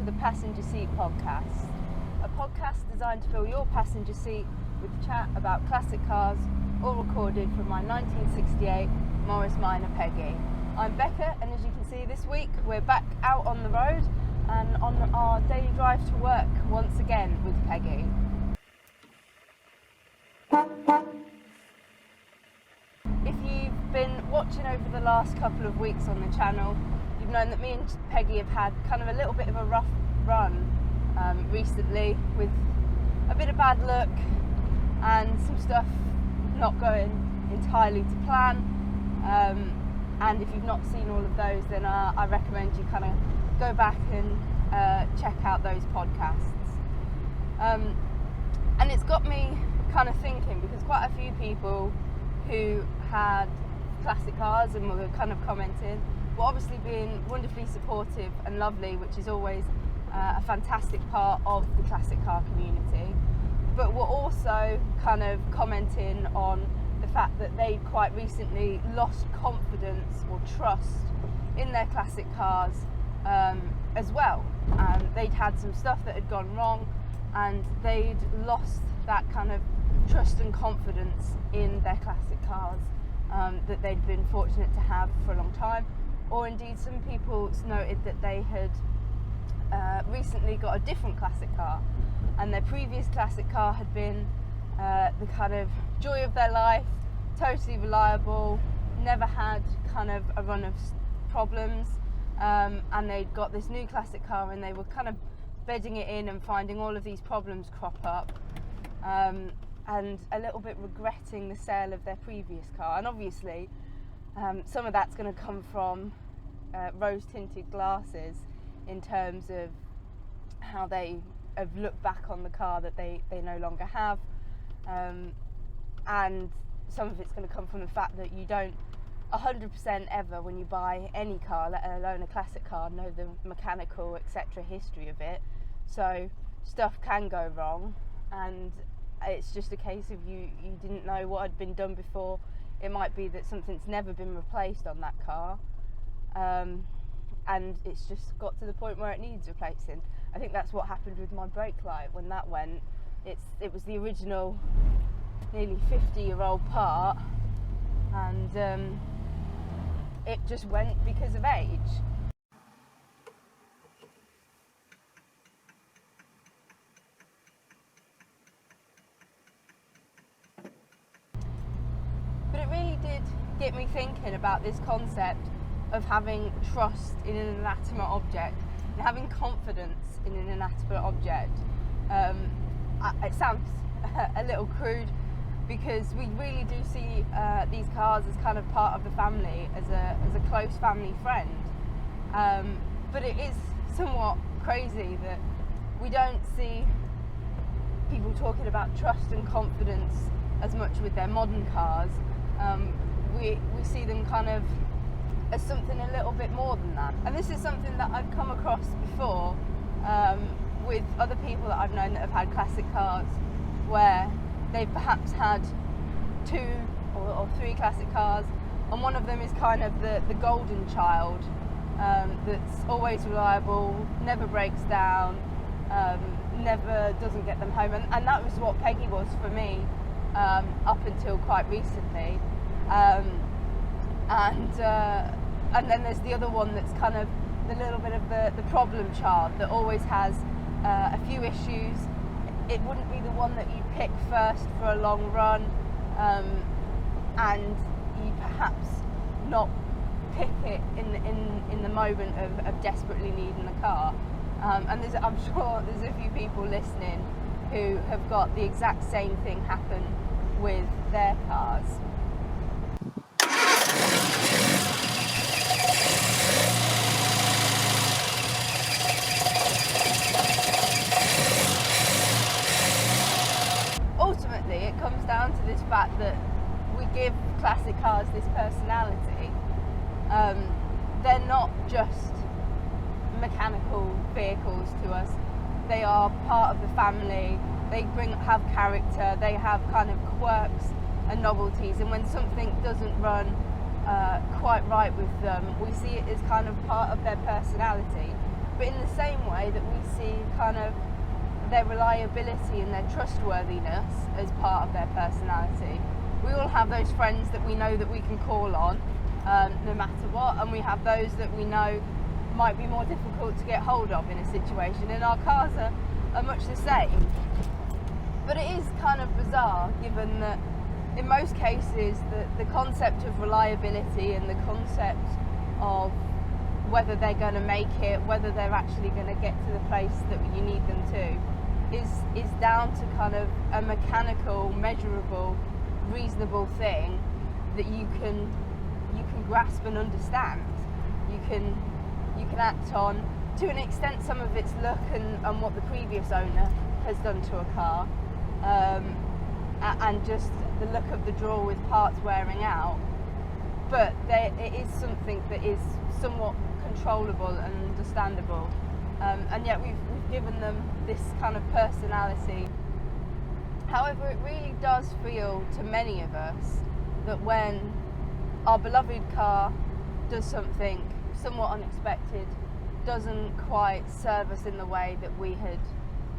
to the Passenger Seat podcast, a podcast designed to fill your passenger seat with chat about classic cars, all recorded from my 1968 Morris Minor Peggy. I'm Becca, and as you can see this week we're back out on the road and on our daily drive to work once again with Peggy. If you've been watching over the last couple of weeks on the channel, you've known that me and Peggy have had kind of a little bit of a rough run recently, with a bit of bad luck and some stuff not going entirely to plan. And if you've not seen all of those, then I recommend you kind of go back and check out those podcasts. And it's got me kind of thinking, because quite a few people who had classic cars and were kind of commenting were obviously being wonderfully supportive and lovely, which is always a fantastic part of the classic car community, but were also kind of commenting on the fact that they'd quite recently lost confidence or trust in their classic cars as well. They'd had some stuff that had gone wrong, and they'd lost that kind of trust and confidence in their classic cars that they'd been fortunate to have for a long time. Or indeed, some people noted that they had recently got a different classic car, and their previous classic car had been the kind of joy of their life, totally reliable, never had kind of a run of problems, and they'd got this new classic car and they were kind of bedding it in and finding all of these problems crop up, and a little bit regretting the sale of their previous car. And obviously some of that's going to come from rose tinted glasses in terms of how they have looked back on the car that they no longer have, and some of it's going to come from the fact that you don't 100% ever, when you buy any car, let alone a classic car, know the mechanical etc history of it. So stuff can go wrong, and it's just a case of you didn't know what had been done before. It might be that something's never been replaced on that car, and it's just got to the point where it needs replacing. I think that's what happened with my brake light when that went. It was the original nearly 50-year-old part, and it just went because of age. But it really did get me thinking about this concept of having trust in an inanimate object and having confidence in an inanimate object. It sounds a little crude, because we really do see these cars as kind of part of the family, as a close family friend. But it is somewhat crazy that we don't see people talking about trust and confidence as much with their modern cars. We see them kind of as something a little bit more than that. And this is something that I've come across before with other people that I've known that have had classic cars, where they've perhaps had 2 or 3 classic cars, and one of them is kind of the golden child, that's always reliable, never breaks down, never doesn't get them home, and that was what Peggy was for me up until quite recently. And then there's the other one that's kind of the little bit of the problem child that always has a few issues. It wouldn't be the one that you pick first for a long run, and you perhaps not pick it in the moment of desperately needing a car. And I'm sure there's a few people listening who have got the exact same thing happen with their cars. Ultimately, it comes down to this fact that we give classic cars this personality. They're not just mechanical vehicles to us. They are part of the family. They have character. They have kind of quirks and novelties. And when something doesn't run quite right with them, we see it as kind of part of their personality. But in the same way that we see kind of their reliability and their trustworthiness as part of their personality, we all have those friends that we know that we can call on no matter what, and we have those that we know might be more difficult to get hold of in a situation, and our cars are much the same. But it is kind of bizarre, given that in most cases the concept of reliability and the concept of whether they're going to make it, whether they're actually going to get to the place that you need them to, is down to kind of a mechanical, measurable, reasonable thing that you can grasp and understand. You can act on, to an extent, some of its look and what the previous owner has done to a car, and just the look of the drawer with parts wearing out. But it is something that is somewhat controllable and understandable, and yet we've given them this kind of personality. However, it really does feel to many of us that when our beloved car does something somewhat unexpected, doesn't quite serve us in the way that we had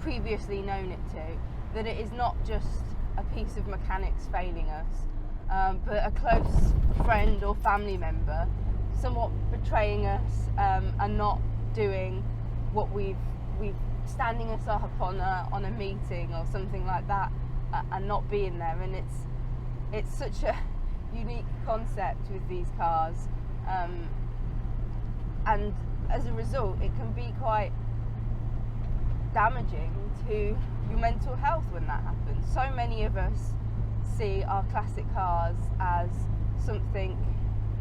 previously known it to, that it is not just a piece of mechanics failing us, but a close friend or family member somewhat betraying us, and not doing what we've standing us up on a meeting or something like that, and not being there. And it's such a unique concept with these cars, and as a result it can be quite damaging to your mental health when that happens. So many of us see our classic cars as something,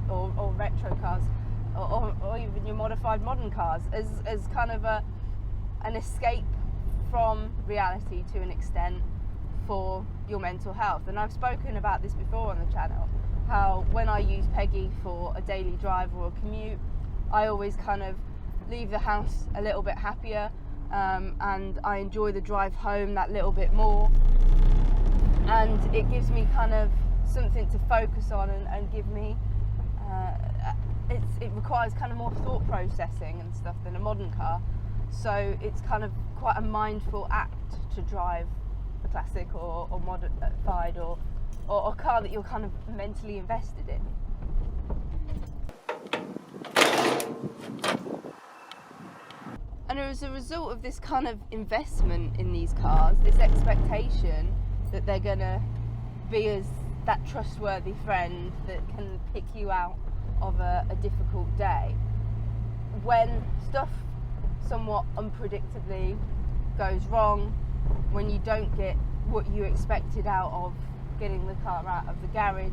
or retro cars, or even your modified modern cars, as kind of an escape from reality to an extent for your mental health. And I've spoken about this before on the channel, how when I use Peggy for a daily drive or a commute, I always kind of leave the house a little bit happier, and I enjoy the drive home that little bit more, and it gives me kind of something to focus on and give me it requires kind of more thought processing and stuff than a modern car, so it's kind of quite a mindful act to drive a classic or modified or a car that you're kind of mentally invested in. And as a result of this kind of investment in these cars, this expectation that they're going to be as that trustworthy friend that can pick you out of a difficult day, when stuff somewhat unpredictably goes wrong, when you don't get what you expected out of getting the car out of the garage,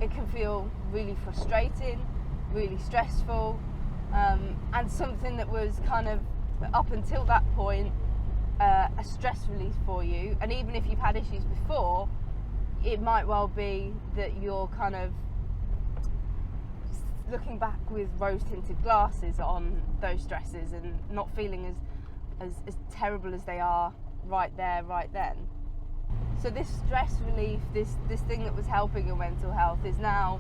it can feel really frustrating, really stressful, and something that was kind of, up until that point, a stress relief for you. And even if you've had issues before, it might well be that you're kind of looking back with rose-tinted glasses on those stresses and not feeling as terrible as they are right there, right then. So this stress relief, this thing that was helping your mental health, is now,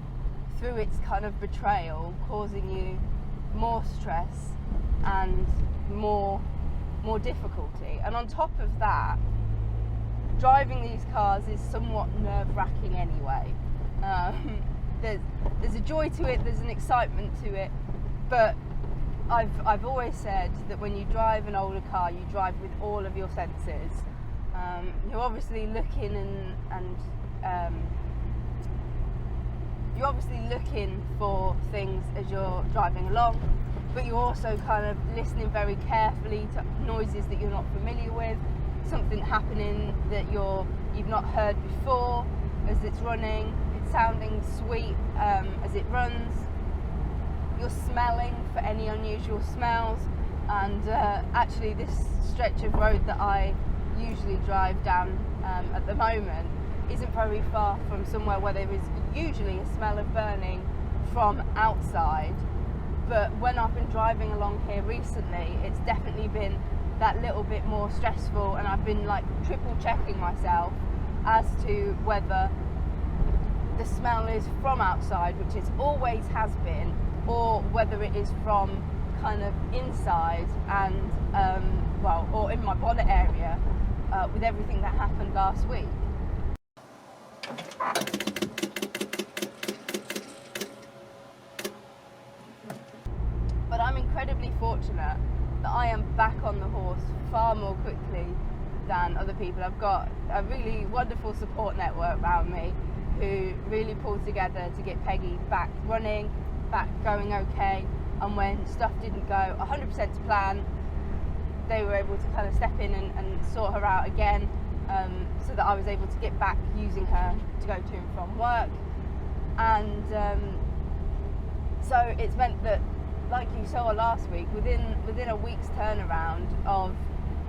through its kind of betrayal, causing you more stress and more difficulty. And on top of that, driving these cars is somewhat nerve-wracking anyway. There's a joy to it, there's an excitement to it, but I've always said that when you drive an older car, you drive with all of your senses. You're obviously looking you're obviously looking for things as you're driving along, but you're also kind of listening very carefully to noises that you're not familiar with, something happening that you've not heard before as it's running. It's sounding sweet as it runs. You're smelling for any unusual smells, and actually this stretch of road that I usually drive down at the moment isn't very far from somewhere where there is usually a smell of burning from outside. But when I've been driving along here recently, it's definitely been that little bit more stressful, and I've been like triple checking myself as to whether the smell is from outside, which it always has been, or whether it is from kind of inside and or in my bonnet area with everything that happened last week. But I'm incredibly fortunate that I am back on the horse far more quickly than other people. I've got a really wonderful support network around me who really pulled together to get Peggy back running, back going okay, and when stuff didn't go 100% to plan, they were able to kind of step in and sort her out again, so that I was able to get back using her to go to and from work. And so it's meant that, like you saw last week, within a week's turnaround of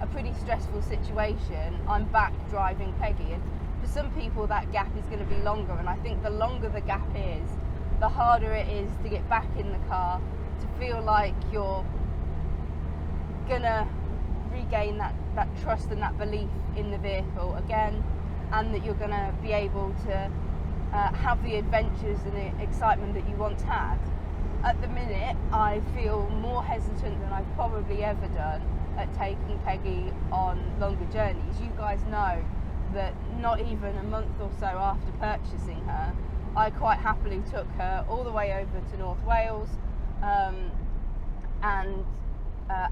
a pretty stressful situation, I'm back driving Peggy. And for some people that gap is going to be longer, and I think the longer the gap is, the harder it is to get back in the car, to feel like you're gonna regain that trust and that belief in the vehicle again, and that you're gonna be able to have the adventures and the excitement that you once had. At the minute, I feel more hesitant than I've probably ever done at taking Peggy on longer journeys. You guys know that not even a month or so after purchasing her, I quite happily took her all the way over to North Wales and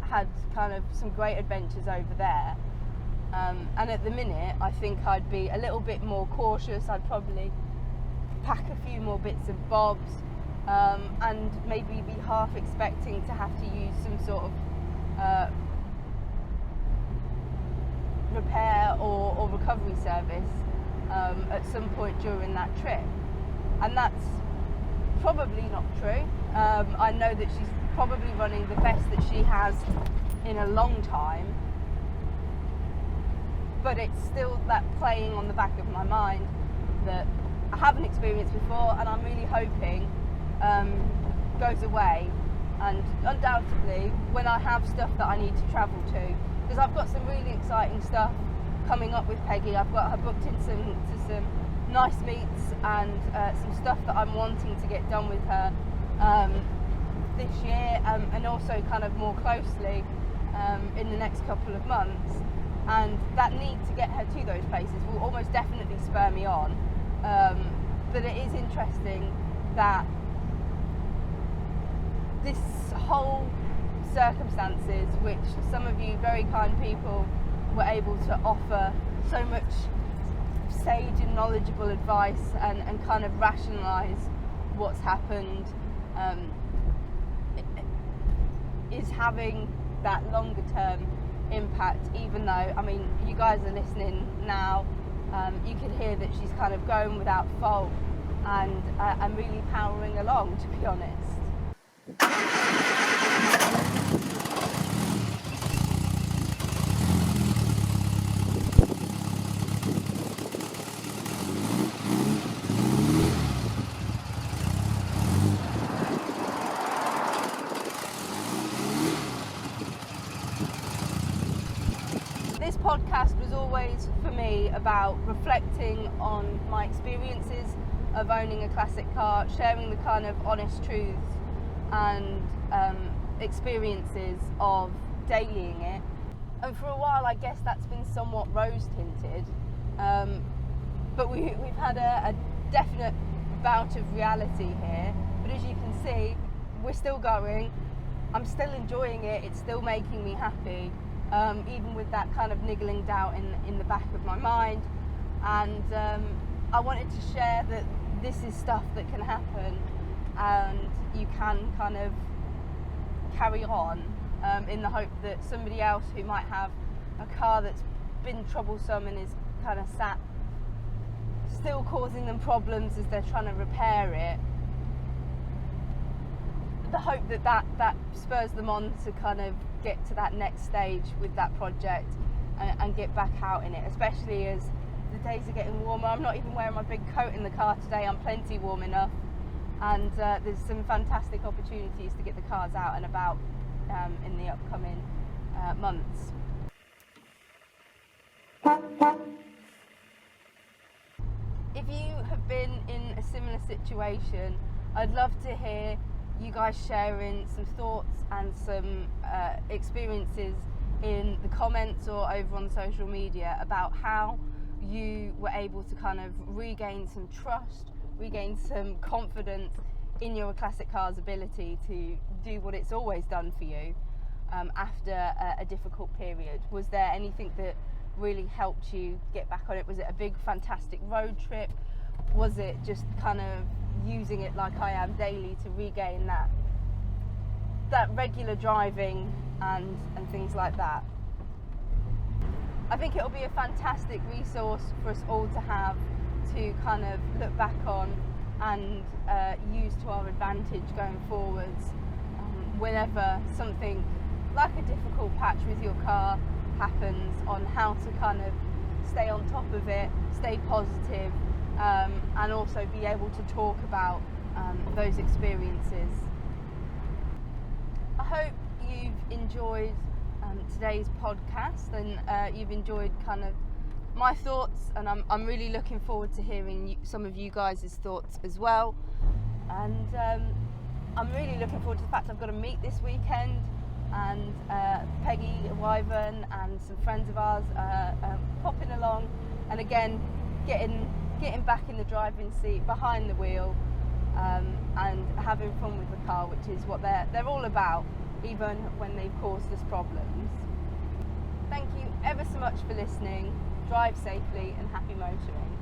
had kind of some great adventures over there. And at the minute, I think I'd be a little bit more cautious. I'd probably pack a few more bits and bobs, and maybe be half expecting to have to use some sort of repair or recovery service at some point during that trip. And that's probably not true. I know that she's probably running the best that she has in a long time, but it's still that playing on the back of my mind that I haven't experienced before, and I'm really hoping goes away. And undoubtedly, when I have stuff that I need to travel to, because I've got some really exciting stuff coming up with Peggy. I've got her booked in some nice meets and some stuff that I'm wanting to get done with her this year, and also kind of more closely in the next couple of months. And that need to get her to those places will almost definitely spur me on. But it is interesting that this whole circumstances, which some of you very kind people were able to offer so much sage and knowledgeable advice and kind of rationalise what's happened, is having that longer term impact. Even though, I mean, you guys are listening now, you can hear that she's kind of going without fault and really powering along, to be honest. This podcast was always, for me, about reflecting on my experiences of owning a classic car, sharing the kind of honest truths and experiences of dailying it. And for a while, I guess that's been somewhat rose-tinted, but we've had a definite bout of reality here. But as you can see, we're still going. I'm still enjoying it. It's still making me happy, even with that kind of niggling doubt in the back of my mind. And I wanted to share that this is stuff that can happen, and you can kind of carry on in the hope that somebody else who might have a car that's been troublesome and is kind of sat still causing them problems as they're trying to repair it, the hope that spurs them on to kind of get to that next stage with that project and get back out in it, especially as the days are getting warmer. I'm not even wearing my big coat in the car today. I'm plenty warm enough, and there's some fantastic opportunities to get the cars out and about in the upcoming months. If you have been in a similar situation, I'd love to hear you guys sharing some thoughts and some experiences in the comments or over on social media about how you were able to kind of regain some trust, regain some confidence in your classic car's ability to do what it's always done for you after a difficult period. Was there anything that really helped you get back on it? Was it a big fantastic road trip? Was it just kind of using it like I am daily to regain that regular driving and things like that? I think it'll be a fantastic resource for us all to have, to kind of look back on and use to our advantage going forwards whenever something like a difficult patch with your car happens, on how to kind of stay on top of it, stay positive, and also be able to talk about those experiences. I hope you've enjoyed today's podcast, and you've enjoyed kind of my thoughts, and I'm really looking forward to hearing some of you guys' thoughts as well. And I'm really looking forward to the fact I've got to meet this weekend, and Peggy, Wyvern, and some friends of ours popping along, and again getting back in the driving seat behind the wheel, and having fun with the car, which is what they're all about, even when they've caused us problems. Thank you ever so much for listening. Drive safely and happy motoring.